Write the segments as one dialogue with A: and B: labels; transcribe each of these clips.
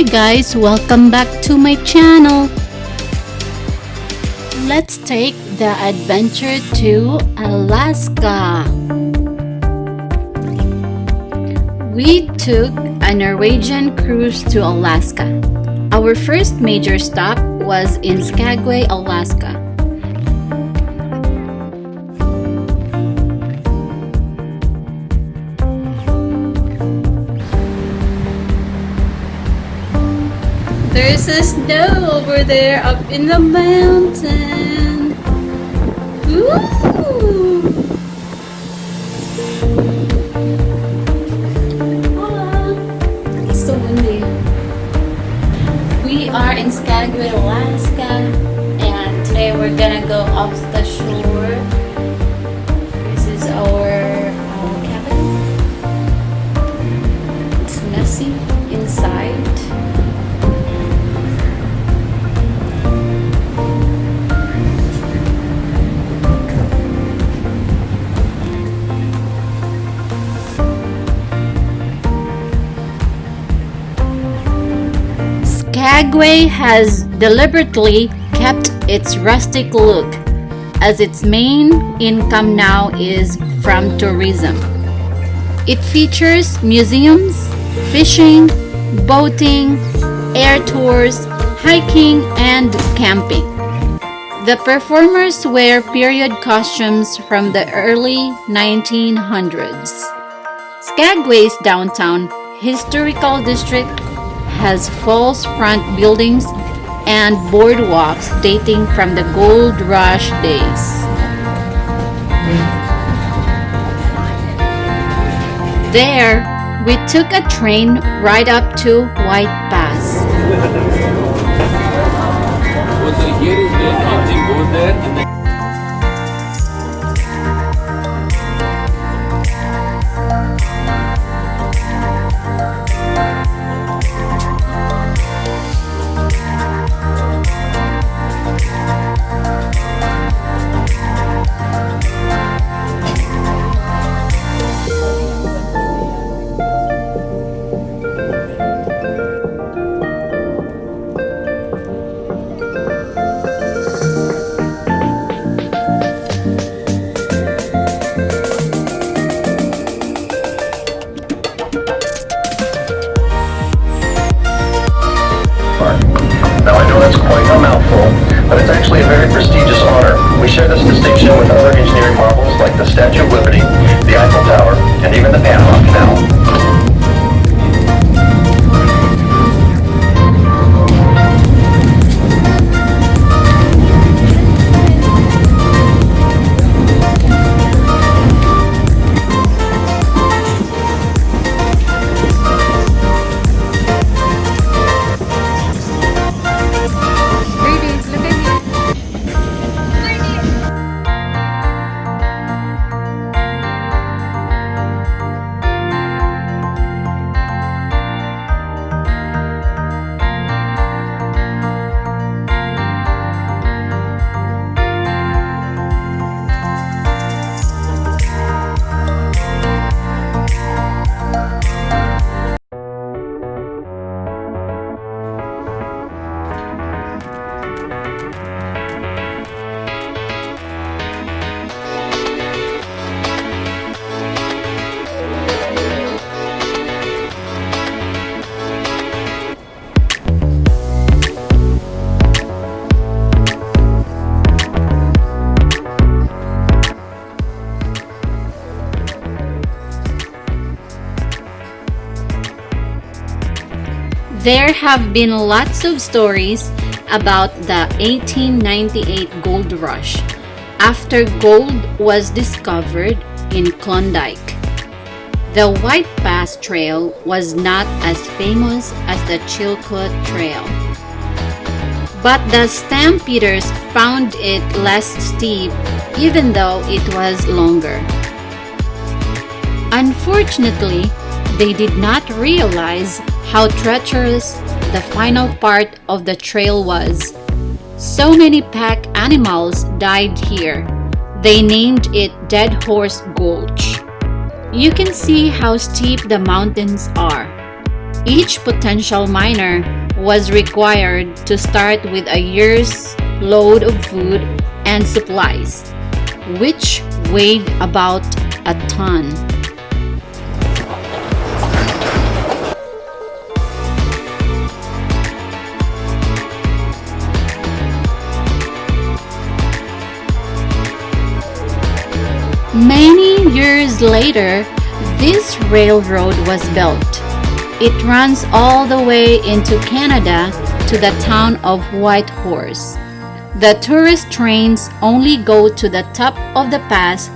A: Hi guys, welcome back to my channel. Let's take the adventure to Alaska. We took a Norwegian cruise to Alaska. Our first major stop was in Skagway, Alaska. There's a snow over there up in the mountain. Ooh! Hola. It's so windy. We are in Skagway, Alaska, and today we're gonna go off the shore. This is our cabin. It's messy inside. Skagway has deliberately kept its rustic look, as its main income now is from tourism. It features museums, fishing, boating, air tours, hiking, and camping. The performers wear period costumes from the early 1900s. Skagway's downtown historical district has false front buildings and boardwalks dating from the gold rush days. There, we took a train right up to White Pass.
B: So here is the engine goes there and then
C: Now I know that's quite a mouthful, but it's actually a very prestigious honor. We share this distinction with other engineering marvels like the Statue of Liberty, the Eiffel Tower, and even the Panama Canal.
A: There have been lots of stories about the 1898 gold rush after gold was discovered in Klondike. The White Pass Trail was not as famous as the Chilkoot Trail, but the Stampeders found it less steep even though it was longer. Unfortunately, they did not realize how treacherous the final part of the trail was. So many pack animals died here. They named it Dead Horse Gulch. You can see how steep the mountains are. Each potential miner was required to start with a year's load of food and supplies, which weighed about a ton. Many years later, this railroad was built. It runs all the way into Canada to the town of Whitehorse. The tourist trains only go to the top of the pass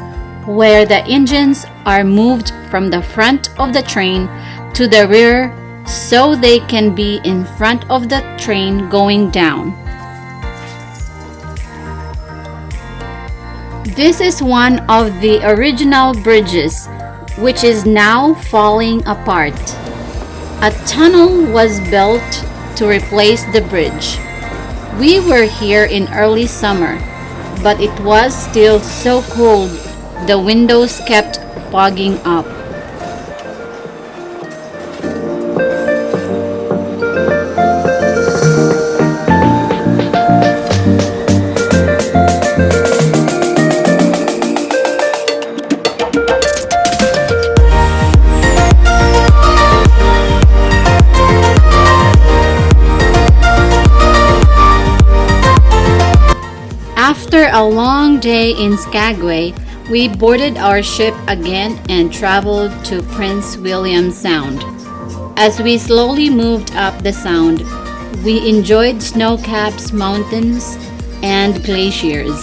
A: where the engines are moved from the front of the train to the rear so they can be in front of the train going down. This is one of the original bridges, which is now falling apart. A tunnel was built to replace the bridge. We were here in early summer, but it was still so cold the windows kept fogging up. After a long day in Skagway, we boarded our ship again and traveled to Prince William Sound. As we slowly moved up the sound, we enjoyed snow-capped mountains and glaciers.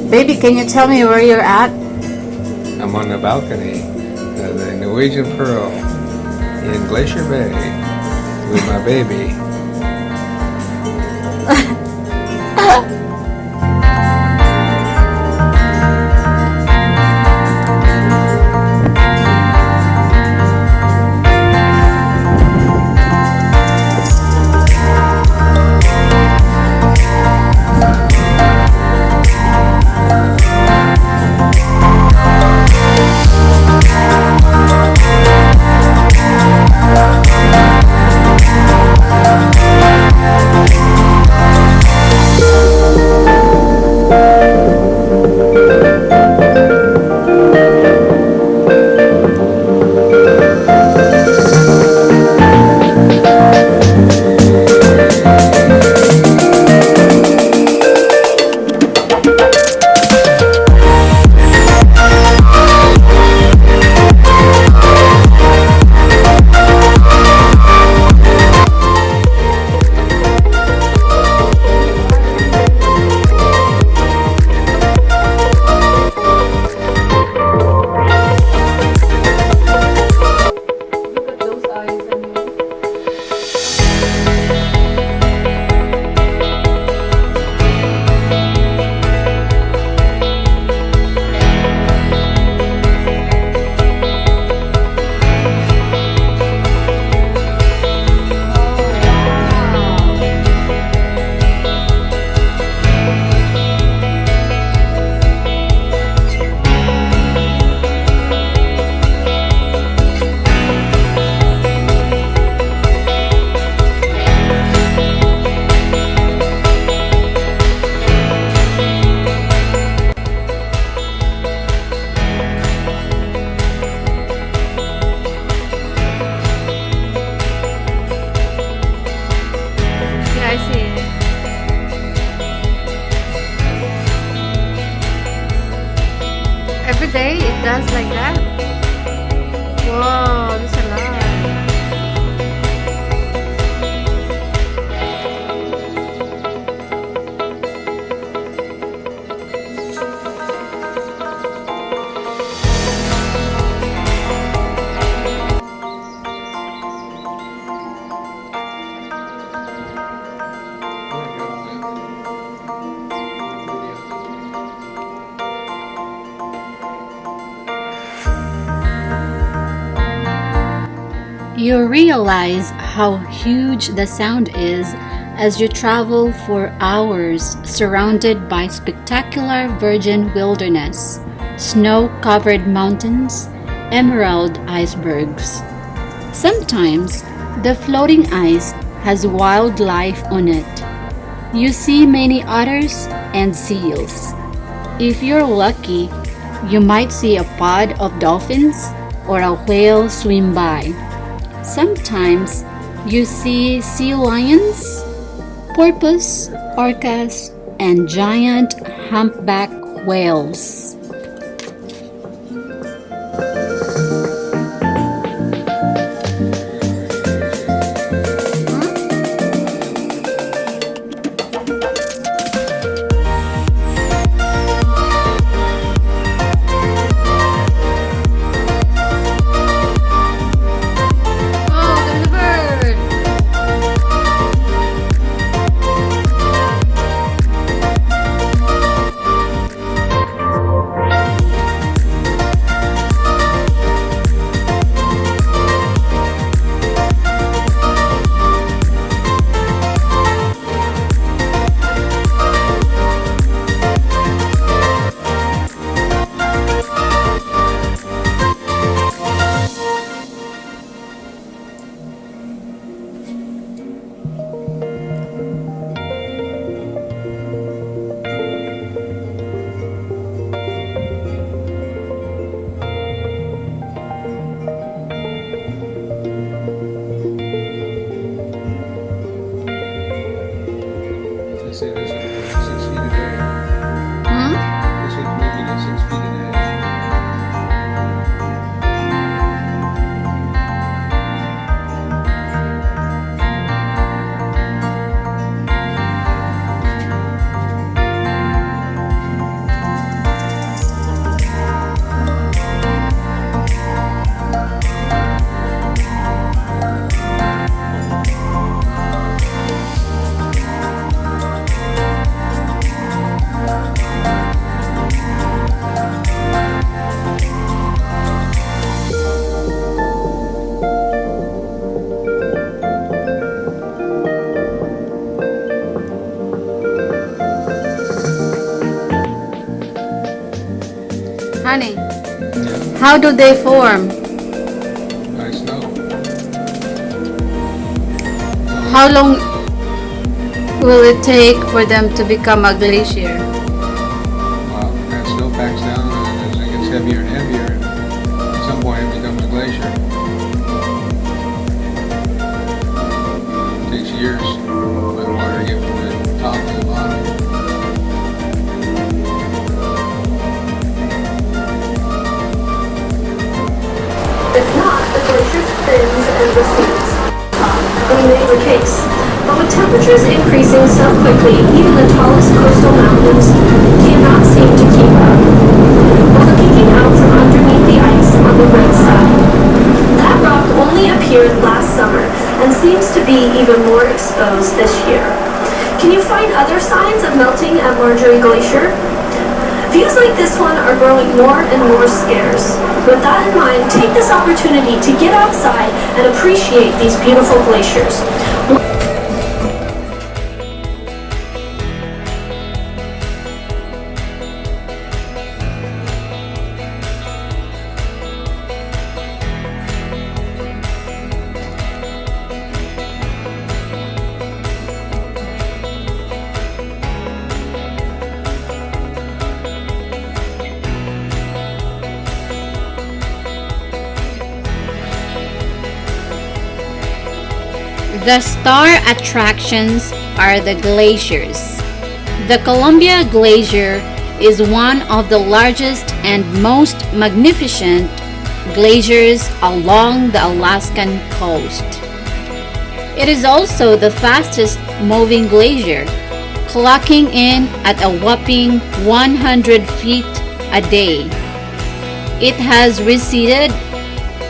A: Baby, can you tell me where you're at?
D: I'm on the balcony of the Norwegian Pearl in Glacier Bay with my baby.
A: Every day it does like that? Whoa, that's a lot. You realize how huge the sound is as you travel for hours surrounded by spectacular virgin wilderness, snow-covered mountains, emerald icebergs. Sometimes the floating ice has wildlife on it. You see many otters and seals. If you're lucky, you might see a pod of dolphins or a whale swim by. Sometimes you see sea lions, porpoise, orcas, and giant humpback whales.
D: They say this one's moving 6 feet a day.
A: Hmm?
D: This one's moving at 6 feet a day.
A: Honey,
D: Yeah,
A: how do they form?
D: by snow.
A: How long will it take for them to become a glacier?
D: Well, that snow packs down and as it gets heavier and heavier, and at some point it becomes a glacier. It takes years for the water to get from the top to the bottom.
E: If not, the glacier thins and recedes. In either case. But with temperatures increasing so quickly, even the tallest coastal mountains cannot seem to keep up. While peeking out from underneath the ice on the right side. That rock only appeared last summer and seems to be even more exposed this year. Can you find other signs of melting at Marjorie Glacier? Views like this one are growing more and more scarce. With that in mind, take this opportunity to get outside and appreciate these beautiful glaciers.
A: The star attractions are the glaciers. The Columbia Glacier is one of the largest and most magnificent glaciers along the Alaskan coast. It is also the fastest moving glacier, clocking in at a whopping 100 feet a day. It has receded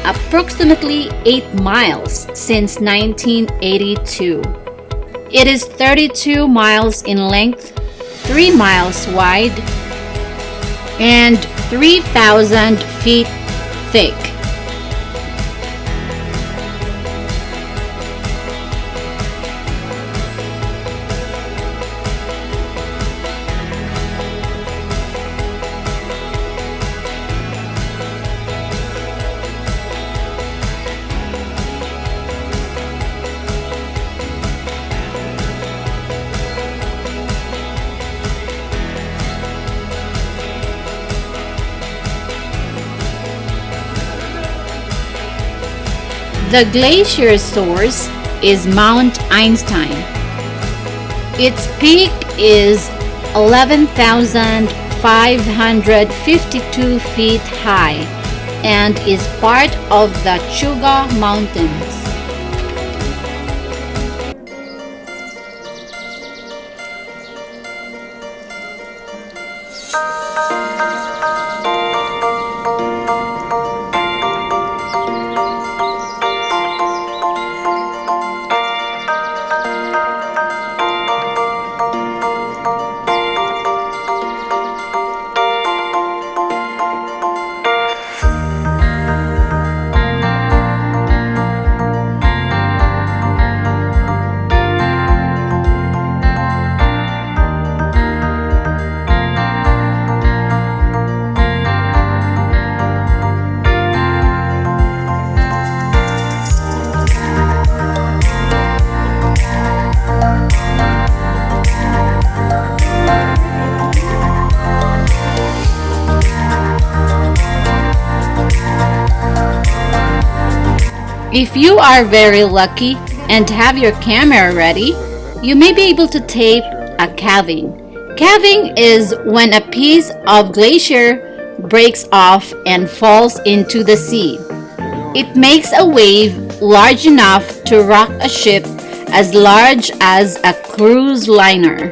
A: approximately 8 miles since 1982. It is 32 miles in length, 3 miles wide, and 3,000 feet thick. The glacier source is Mount Einstein. Its peak is 11,552 feet high and is part of the Chuga Mountains. If you are very lucky and have your camera ready, you may be able to tape a calving. Calving is when a piece of glacier breaks off and falls into the sea. It makes a wave large enough to rock a ship as large as a cruise liner.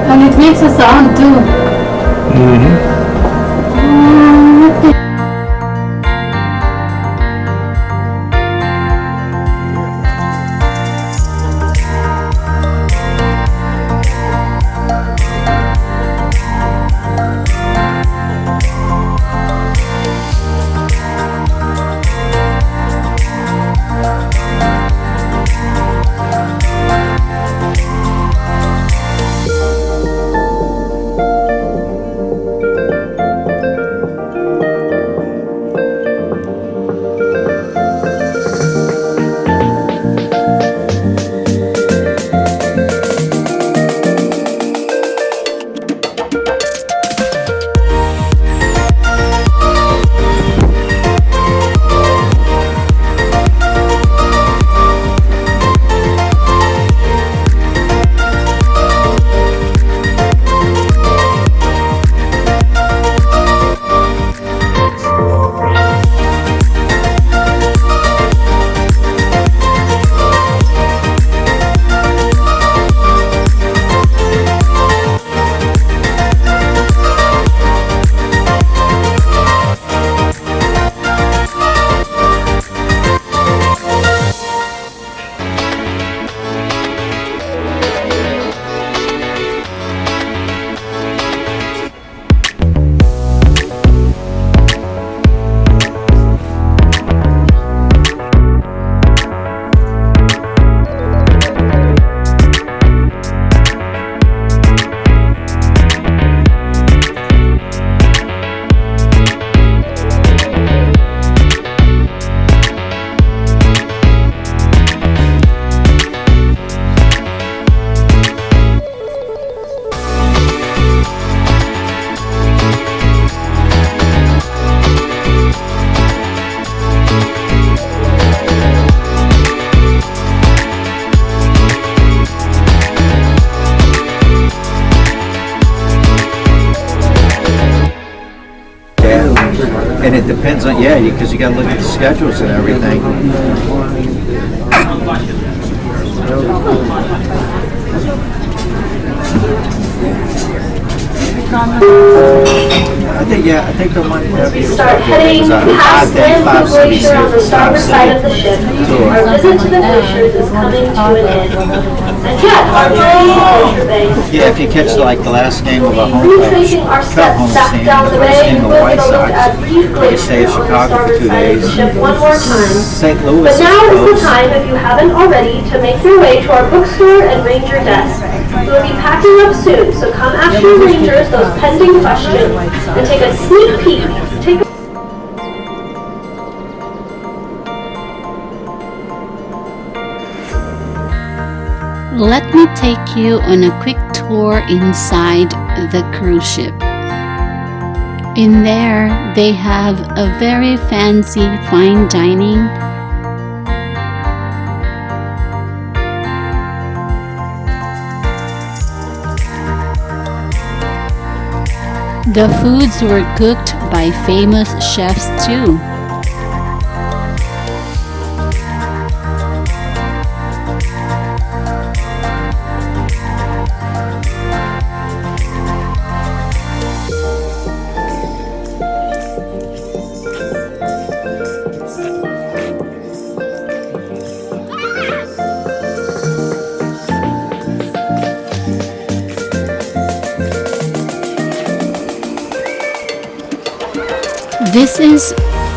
A: And it makes a sound too.
F: depends on, yeah, because you got to look at the schedules and everything. I think the one
E: We start heading past Lamprey Glacier on the starboard side of the ship. Our visit to the glaciers is coming to an end. And yet, our journey to Glacier Bay is
F: yeah, if you catch like the last game of a home
E: retracing our steps back down the
F: first
E: bay,
F: game of
E: we'll
F: White
E: get a look
F: Sox,
E: at Reef
F: you stay in
E: Glacier on the
F: Chicago for
E: starboard
F: 2
E: side of
F: days.
E: the ship one more time.
F: St. Louis
E: But now is the
F: closed.
E: time, if you haven't already, to make your way to our bookstore and ranger desk. We'll be packing up soon, so come ask your rangers those pending questions and take a sneak peek.
A: Let me take you on a quick tour inside the cruise ship. In there, they have a very fancy fine dining. The foods were cooked by famous chefs too. This is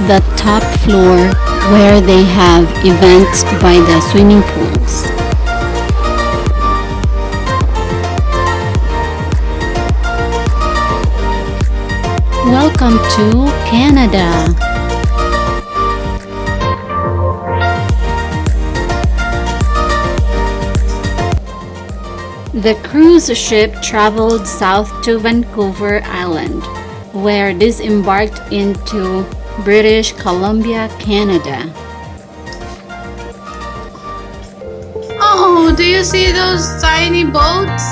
A: the top floor where they have events by the swimming pools. Welcome to Canada. The cruise ship traveled south to Vancouver Island, where disembarked into British Columbia, Canada.
G: Oh, do you see those tiny boats?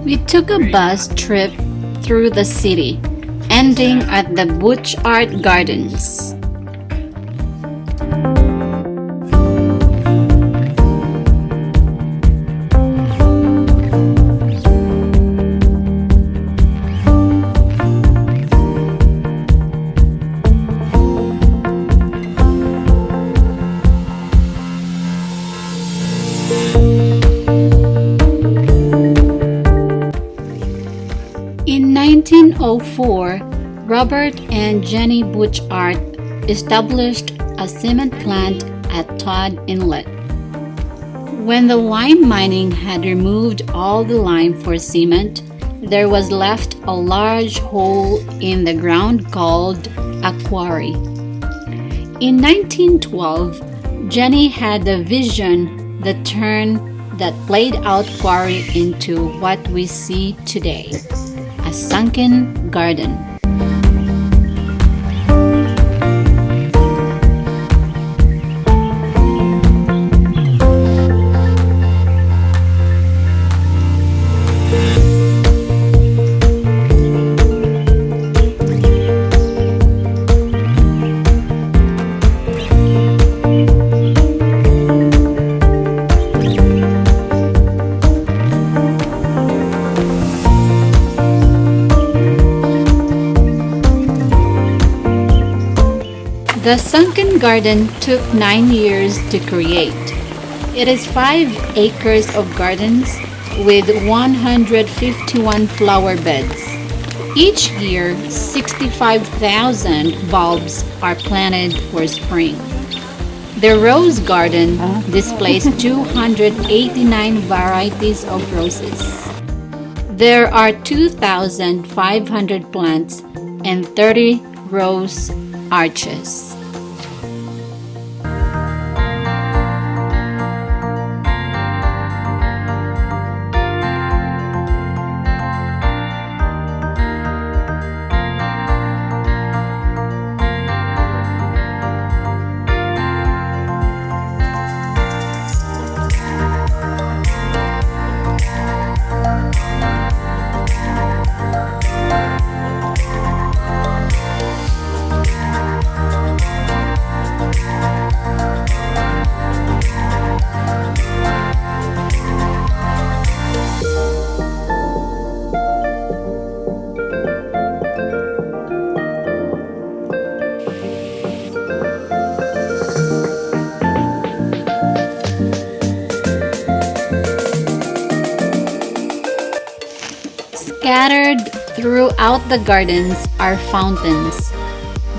A: We took a bus trip through the city, ending at the Butch Art Gardens. In 1904, Robert and Jenny Butch Art established a cement plant at Todd Inlet. When the lime mining had removed all the lime for cement, there was left a large hole in the ground called a quarry. In 1912, Jenny had the vision that played out quarry into what we see today, a sunken garden. The sunken garden took 9 years to create. It is 5 acres of gardens with 151 flower beds. Each year, 65,000 bulbs are planted for spring. The rose garden displays 289 varieties of roses. There are 2,500 plants and 30 rose arches. Scattered throughout the gardens are fountains.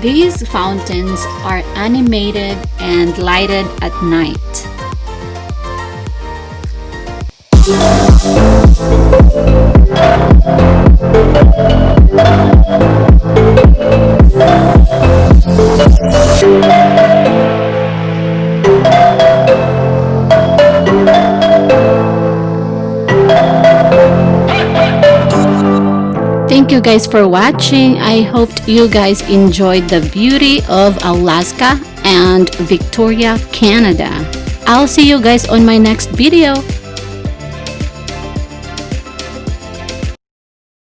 A: These fountains are animated and lighted at night. Thank you guys for watching. I hope you guys enjoyed the beauty of Alaska and Victoria, Canada. I'll see you guys on my next video.